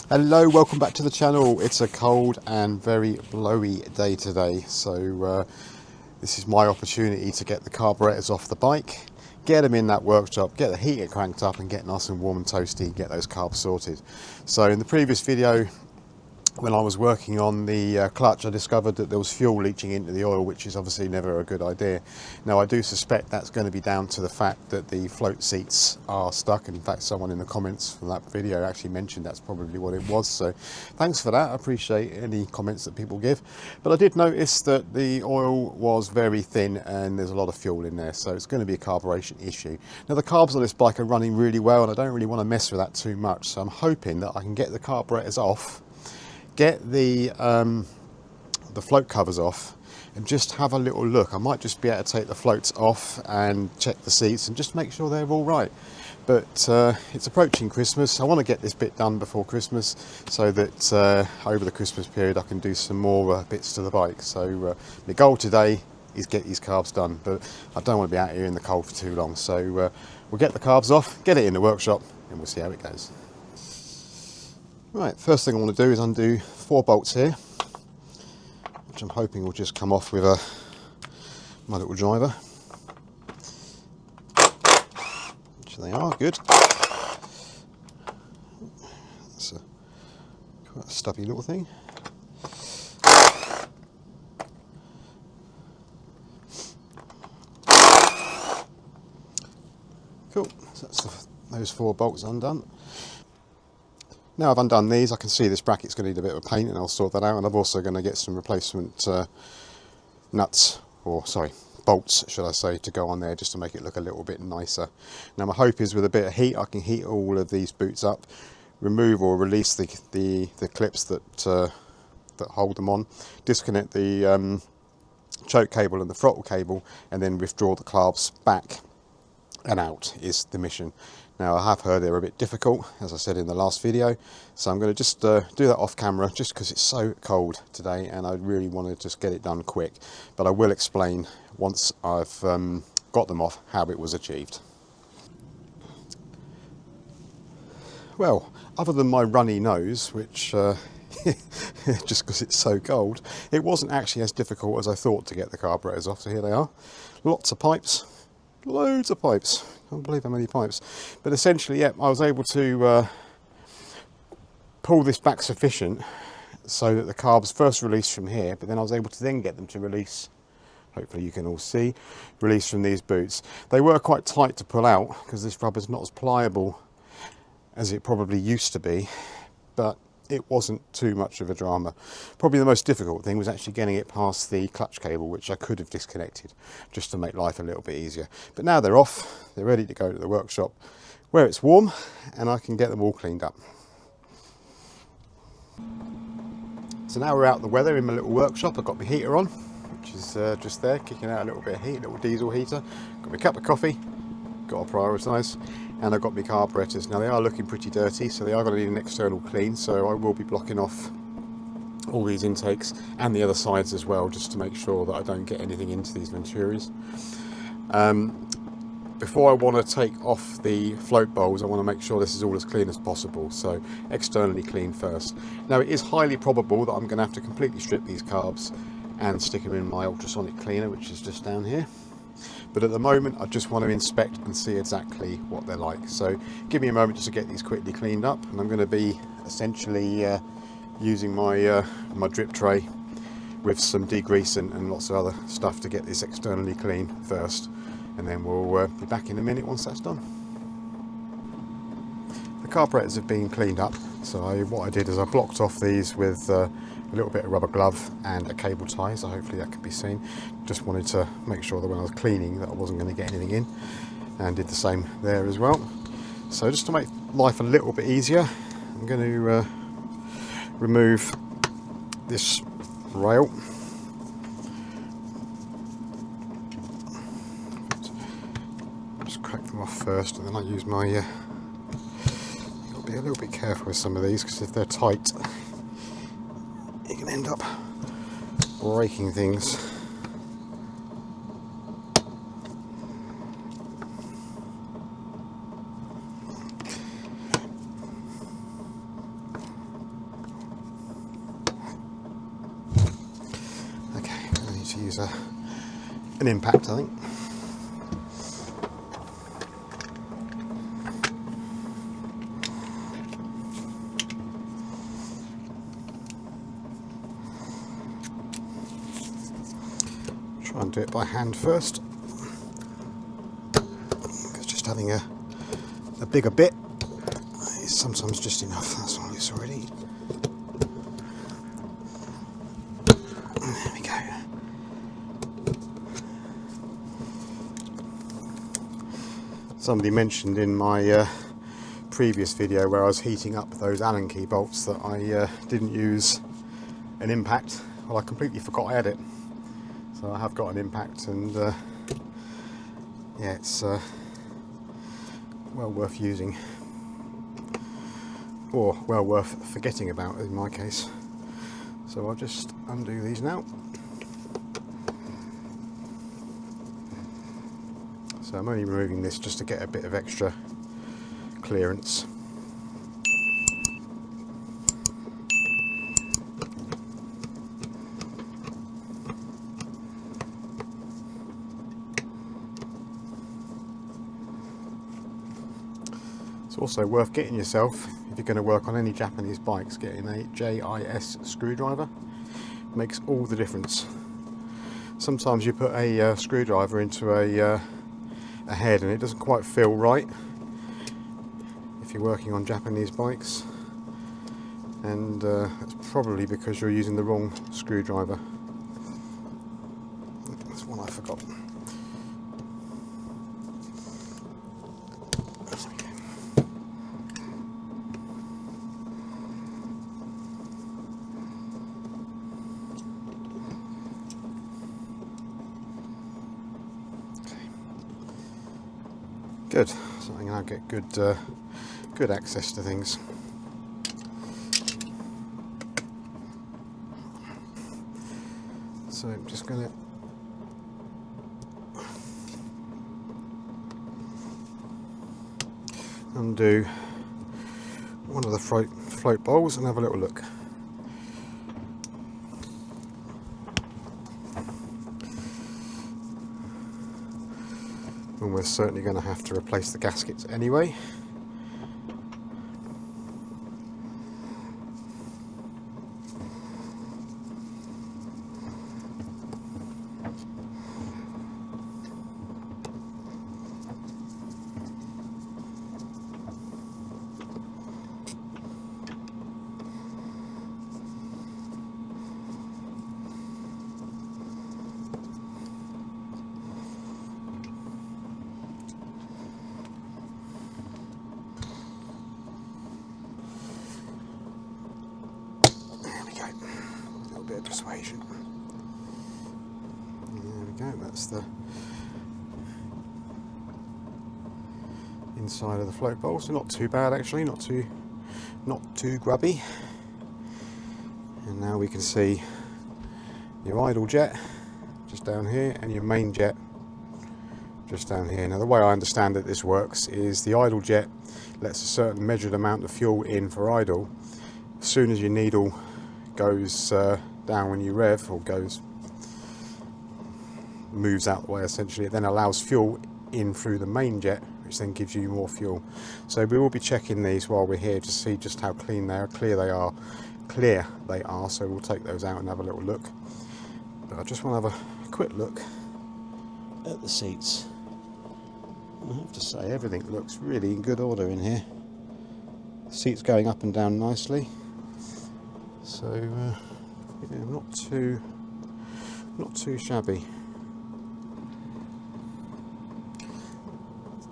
Hello, welcome back to the channel. It's a cold and very blowy day today, so this is my opportunity to get the carburetors off the bike, get them in that workshop, get the heater cranked up and get nice and warm and toasty, get those carbs sorted. So in the previous video, when I was working on the clutch, I discovered that there was fuel leaching into the oil, which is obviously never a good idea. Now I do suspect that's going to be down to the fact that the float seats are stuck, and in fact someone in the comments from that video actually mentioned that's probably what it was, so thanks for that. I appreciate any comments that people give. But I did notice that the oil was very thin and there's a lot of fuel in there, so it's going to be a carburation issue. Now the carbs on this bike are running really well and I don't really want to mess with that too much, so I'm hoping that I can get the carburetors off, get the float covers off and just have a little look. I might just be able to take the floats off and check the seats and just make sure they're all right. But it's approaching Christmas. I want to get this bit done before Christmas so that over the Christmas period I can do some more bits to the bike. So my goal today is get these carbs done, but I don't want to be out here in the cold for too long. So we'll get the carbs off, get it in the workshop and we'll see how it goes. Right, first thing I want to do is undo 4 bolts here, which I'm hoping will just come off with my little driver. Which they are, good. That's quite a stubby little thing. Cool, so that's those 4 bolts undone. Now I've undone these, I can see this bracket's going to need a bit of a paint and I'll sort that out, and I'm also going to get some replacement nuts, or sorry, bolts should I say, to go on there just to make it look a little bit nicer. Now my hope is with a bit of heat I can heat all of these boots up, remove or release the clips that hold them on, disconnect the choke cable and the throttle cable, and then withdraw the carbs back and out is the mission. Now I have heard they're a bit difficult, as I said in the last video, so I'm going to just do that off camera just because it's so cold today and I really want to just get it done quick. But I will explain once I've got them off how it was achieved. Well, other than my runny nose, which just because it's so cold, it wasn't actually as difficult as I thought to get the carburetors off. So here they are, lots of pipes. Loads of pipes, can't believe how many pipes. But essentially, yeah, I was able to pull this back sufficient so that the carbs first released from here, but then I was able to then get them to release, hopefully you can all see, release from these boots. They were quite tight to pull out because this rubber's not as pliable as it probably used to be, but it wasn't too much of a drama. Probably the most difficult thing was actually getting it past the clutch cable, which I could have disconnected just to make life a little bit easier. But now they're off, they're ready to go to the workshop where it's warm and I can get them all cleaned up. So now we're out in the weather in my little workshop. I've got my heater on, which is just there, kicking out a little bit of heat, a little diesel heater. Got my cup of coffee, got to prioritise, and I've got my carburetors. Now they are looking pretty dirty, so they are going to need an external clean, so I will be blocking off all these intakes and the other sides as well, just to make sure that I don't get anything into these Venturis. Before I want to take off the float bowls, I want to make sure this is all as clean as possible, so externally clean first. Now it is highly probable that I'm going to have to completely strip these carbs and stick them in my ultrasonic cleaner, which is just down here. But at the moment I just want to inspect and see exactly what they're like. So give me a moment just to get these quickly cleaned up, and I'm going to be essentially using my my drip tray with some degrease and lots of other stuff to get this externally clean first, and then we'll be back in a minute once that's done. The carburetors have been cleaned up, so what I did is I blocked off these with a little bit of rubber glove and a cable tie, so hopefully that can be seen. Just wanted to make sure that when I was cleaning that I wasn't going to get anything in, and did the same there as well. So just to make life a little bit easier, I'm going to remove this rail. Just crack them off first, and then I use my you've got to be a little bit careful with some of these, because if they're tight you can end up breaking things. use an impact, I think. Try and do it by hand first, because just having a bigger bit is sometimes just enough. That's all it's already. There we go. Somebody mentioned in my previous video where I was heating up those Allen key bolts that I didn't use an impact. Well, I completely forgot I had it. So I have got an impact, and yeah, it's well worth using, or well worth forgetting about in my case. So I'll just undo these now. So I'm only removing this just to get a bit of extra clearance. It's also worth getting yourself, if you're going to work on any Japanese bikes, getting a JIS screwdriver. Makes all the difference. Sometimes you put a screwdriver into a head and it doesn't quite feel right if you're working on Japanese bikes, and that's probably because you're using the wrong screwdriver. That's one I forgot. Good, so I can now get good access to things. So I'm just going to undo one of the float bowls and have a little look. And we're certainly going to have to replace the gaskets anyway. Persuasion. There we go, that's the inside of the float bowl, so not too bad actually, not too grubby. And now we can see your idle jet just down here and your main jet just down here. Now the way I understand that this works is the idle jet lets a certain measured amount of fuel in for idle. As soon as your needle goes down when you rev, or moves out the way essentially, it then allows fuel in through the main jet, which then gives you more fuel. So we will be checking these while we're here to see just how clean they are, clear they are, so we'll take those out and have a little look. But I just want to have a quick look at the seats. I have to say everything looks really in good order in here. The seats going up and down nicely, so yeah, not too shabby.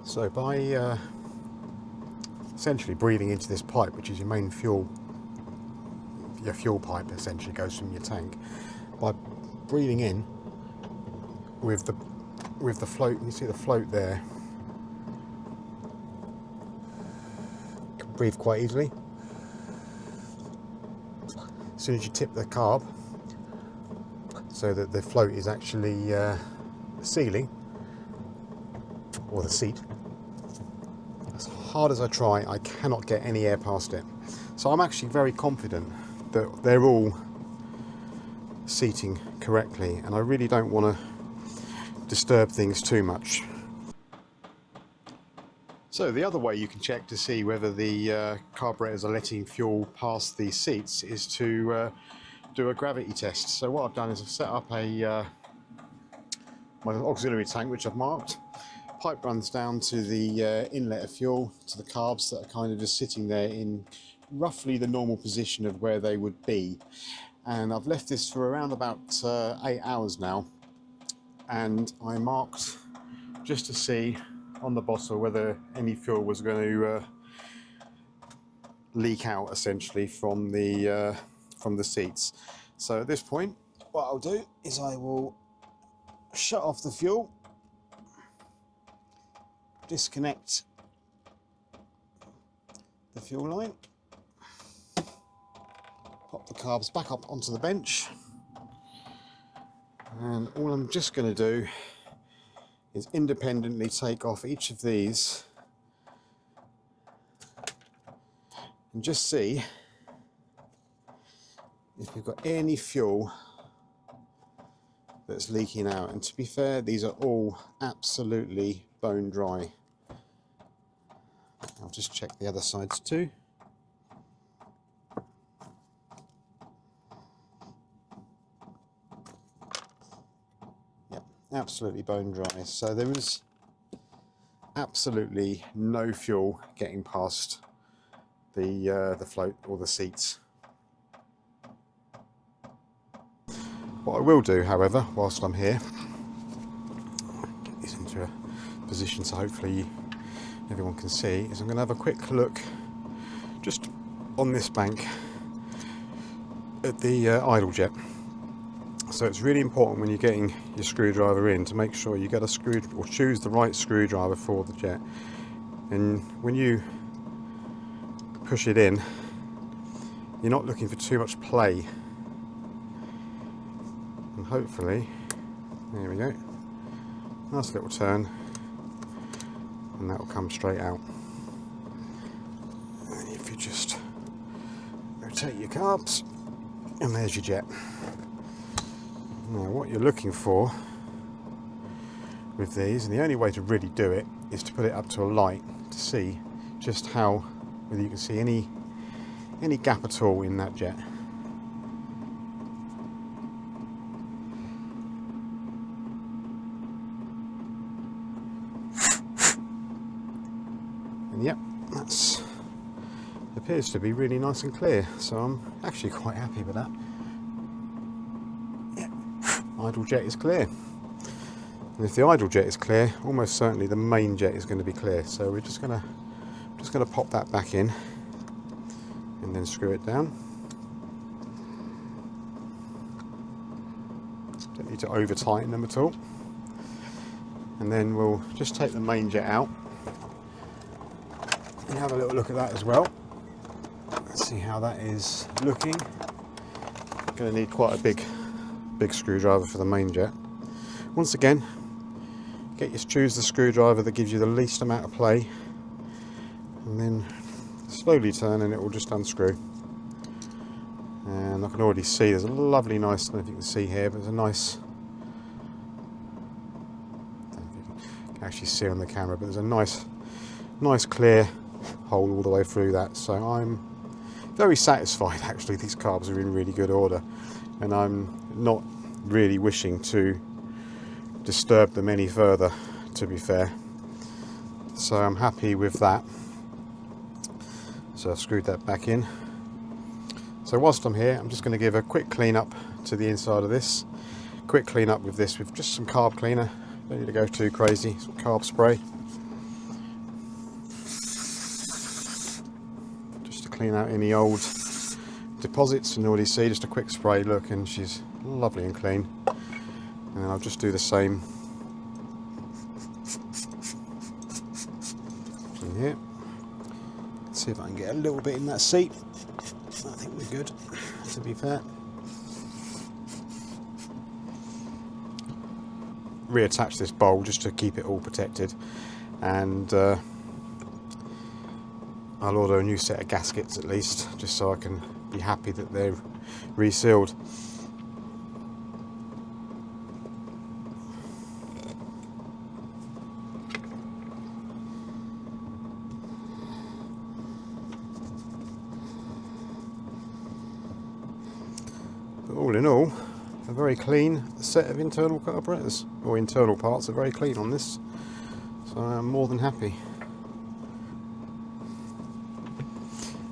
So by essentially breathing into this pipe, which is your main fuel, your fuel pipe essentially goes from your tank, by breathing in with the float, you see the float there, you can breathe quite easily. As soon as you tip the carb so that the float is actually the ceiling or the seat, as hard as I try, I cannot get any air past it. So I'm actually very confident that they're all seating correctly, and I really don't want to disturb things too much. So the other way you can check to see whether the carburetors are letting fuel past the seats is to do a gravity test. So what I've done is I've set up my auxiliary tank, which I've marked. Pipe runs down to the inlet of fuel, to the carbs that are kind of just sitting there in roughly the normal position of where they would be. And I've left this for around about 8 hours now, and I marked just to see on the bottle whether any fuel was going to leak out essentially from the seats. So at this point, what I'll do is I will shut off the fuel, disconnect the fuel line, pop the carbs back up onto the bench, and all I'm just going to do is independently take off each of these and just see if we've got any fuel that's leaking out. And to be fair, these are all absolutely bone dry. I'll just check the other sides too. Absolutely bone dry, so there is absolutely no fuel getting past the float or the seats. What I will do, however, whilst I'm here, get this into a position so hopefully everyone can see, is I'm going to have a quick look just on this bank at the idle jet. So it's really important when you're getting your screwdriver in to make sure you get a choose the right screwdriver for the jet. And when you push it in, you're not looking for too much play. And hopefully, there we go, nice little turn, and that will come straight out. And if you just rotate your carbs, and there's your jet. Now what you're looking for with these, and the only way to really do it, is to put it up to a light to see just whether you can see any gap at all in that jet. And yep, that appears to be really nice and clear, so I'm actually quite happy with that. Idle jet is clear, and if the idle jet is clear, almost certainly the main jet is going to be clear. So we're just going to pop that back in and then screw it down. Don't need to over tighten them at all. And then we'll just take the main jet out and have a little look at that as well. Let's see how that is looking. Going to need quite a big screwdriver for the main jet. Once again, choose the screwdriver that gives you the least amount of play, and then slowly turn and it will just unscrew. And I can already see there's a lovely nice, I don't know if you can see here, but there's a nice, I don't know if you can actually see on the camera, but there's a nice clear hole all the way through that. So I'm very satisfied. Actually, these carbs are in really good order, and I'm not really wishing to disturb them any further, to be fair. So I'm happy with that. So I've screwed that back in. So whilst I'm here, I'm just going to give a quick clean up to the inside of this. Quick clean up with this with just some carb cleaner. Don't need to go too crazy. Some carb spray. Just to clean out any old deposits. And already see just a quick spray, look, and she's lovely and clean. And then I'll just do the same in here. Let's see if I can get a little bit in that seat. I think we're good, to be fair. Reattach this bowl just to keep it all protected, and I'll order a new set of gaskets at least, just so I can be happy that they're resealed. But all in all, a very clean set of internal carburetors, or internal parts are very clean on this, so I'm more than happy.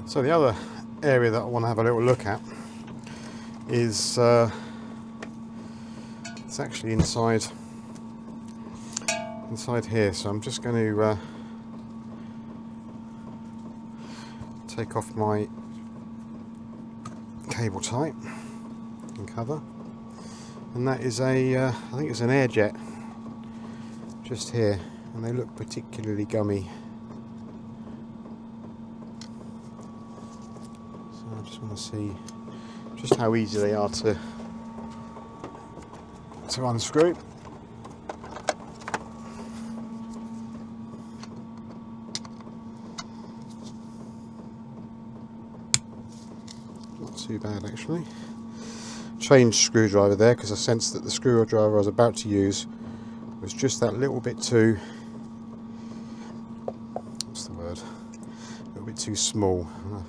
So the other area that I want to have a little look at is it's actually inside here, so I'm just going to take off my cable tie and cover, and that is I think it's an air jet just here, and they look particularly gummy. So I just want to see just how easy they are to unscrew. Not too bad actually. Changed screwdriver there because I sensed that the screwdriver I was about to use was just that little bit too, what's the word, a little bit too small. I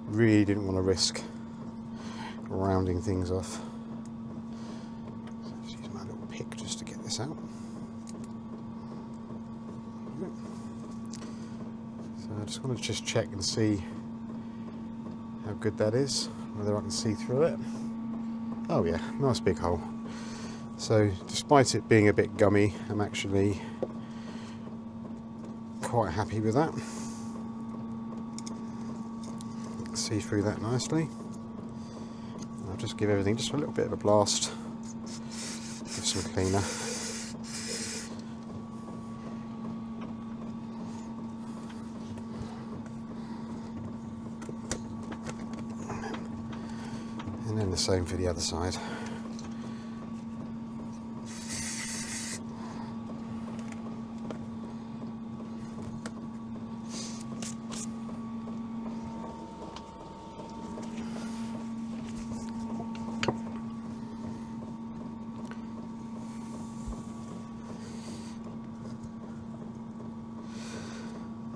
really didn't want to risk rounding things off. So I'll use my little pick just to get this out. So I just want to check and see how good that is, whether I can see through it. Oh yeah, nice big hole. So despite it being a bit gummy, I'm actually quite happy with that. See through that nicely. I'll just give everything just a little bit of a blast with some cleaner. And then the same for the other side.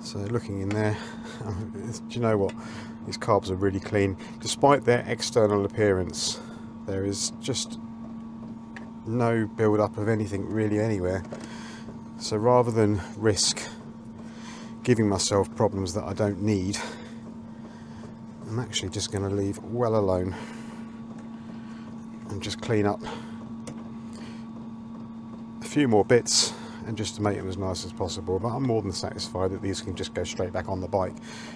So looking in there, do you know what? These carbs are really clean. Despite their external appearance, there is just no build-up of anything really anywhere. So rather than risk giving myself problems that I don't need, I'm actually just going to leave well alone and just clean up a few more bits, and just to make them as nice as possible. But I'm more than satisfied that these can just go straight back on the bike,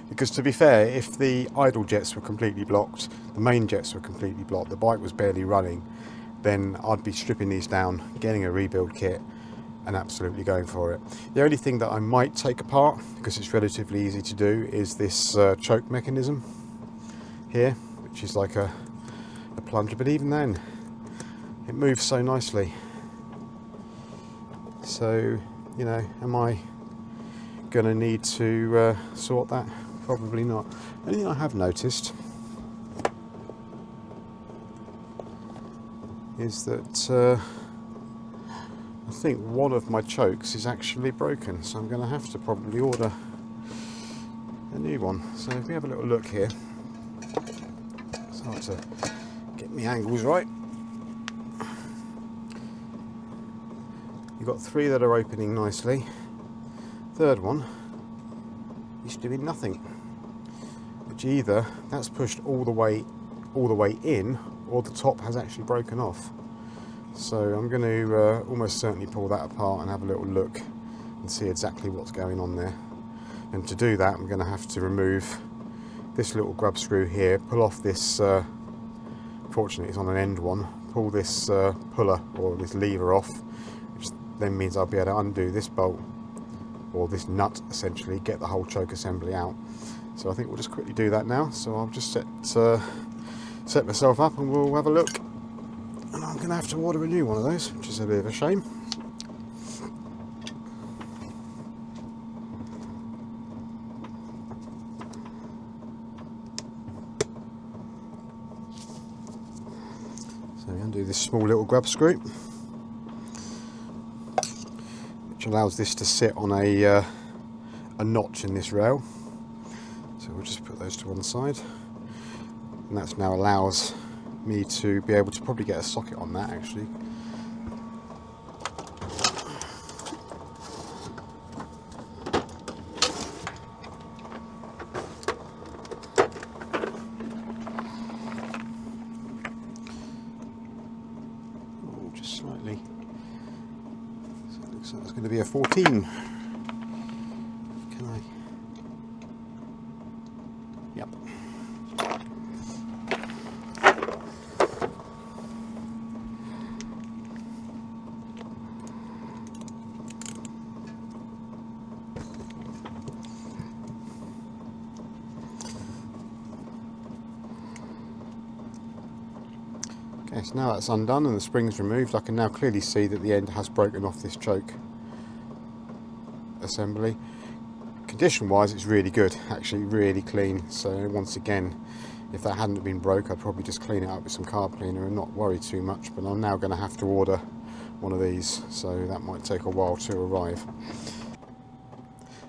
because to be fair, if the idle jets were completely blocked, the main jets were completely blocked, the bike was barely running, then I'd be stripping these down, getting a rebuild kit and absolutely going for it. The only thing that I might take apart, because it's relatively easy to do, is this choke mechanism here, which is like a plunger, but even then it moves so nicely. So, you know, am I going to need to sort that? Probably not. The only thing I have noticed is that I think one of my chokes is actually broken, so I'm going to have to probably order a new one. So if we have a little look here, it's hard to get my angles right. You've got three that are opening nicely. Third one is doing nothing, which either that's pushed all the way in, or the top has actually broken off. So I'm going to almost certainly pull that apart and have a little look and see exactly what's going on there. And to do that, I'm going to have to remove this little grub screw here, pull off this, fortunately it's on an end one, pull this puller or this lever off, which then means I'll be able to undo this bolt, or this nut essentially, get the whole choke assembly out. So I think we'll just quickly do that now. So I'll just set myself up and we'll have a look. And I'm going to have to order a new one of those, which is a bit of a shame. So we undo this small little grub screw, which allows this to sit on a notch in this rail. So we'll just put those to one side, and that's now allows me to be able to probably get a socket on that actually. Oh, just slightly. So it looks like it's going to be a 14. Can I? Yep. Okay, so now that's undone and the spring's removed, I can now clearly see that the end has broken off this choke assembly. Condition wise it's really good, actually really clean, so once again if that hadn't been broke I'd probably just clean it up with some carb cleaner and not worry too much, but I'm now going to have to order one of these, so that might take a while to arrive.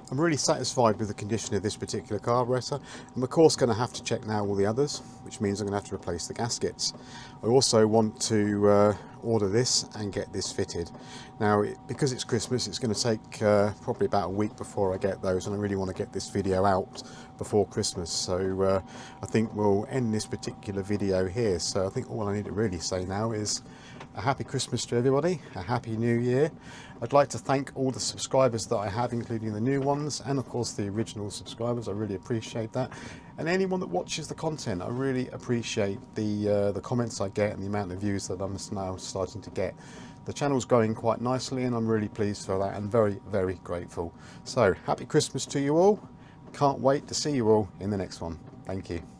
I'm really satisfied with the condition of this particular carburettor. I'm of course going to have to check now all the others, which means I'm going to have to replace the gaskets. I also want to order this and get this fitted. Now because it's Christmas it's going to take probably about a week before I get those, and I really want to get this video out before Christmas, so I think we'll end this particular video here. So I think all I need to really say now is a happy Christmas to everybody, a happy new year. I'd like to thank all the subscribers that I have, including the new ones and of course the original subscribers. I really appreciate that, and anyone that watches the content, I really appreciate the comments I get and the amount of views that I'm now starting to get. The channel's going quite nicely and I'm really pleased for that and very, very grateful. So happy Christmas to you all. Can't wait to see you all in the next one. Thank you.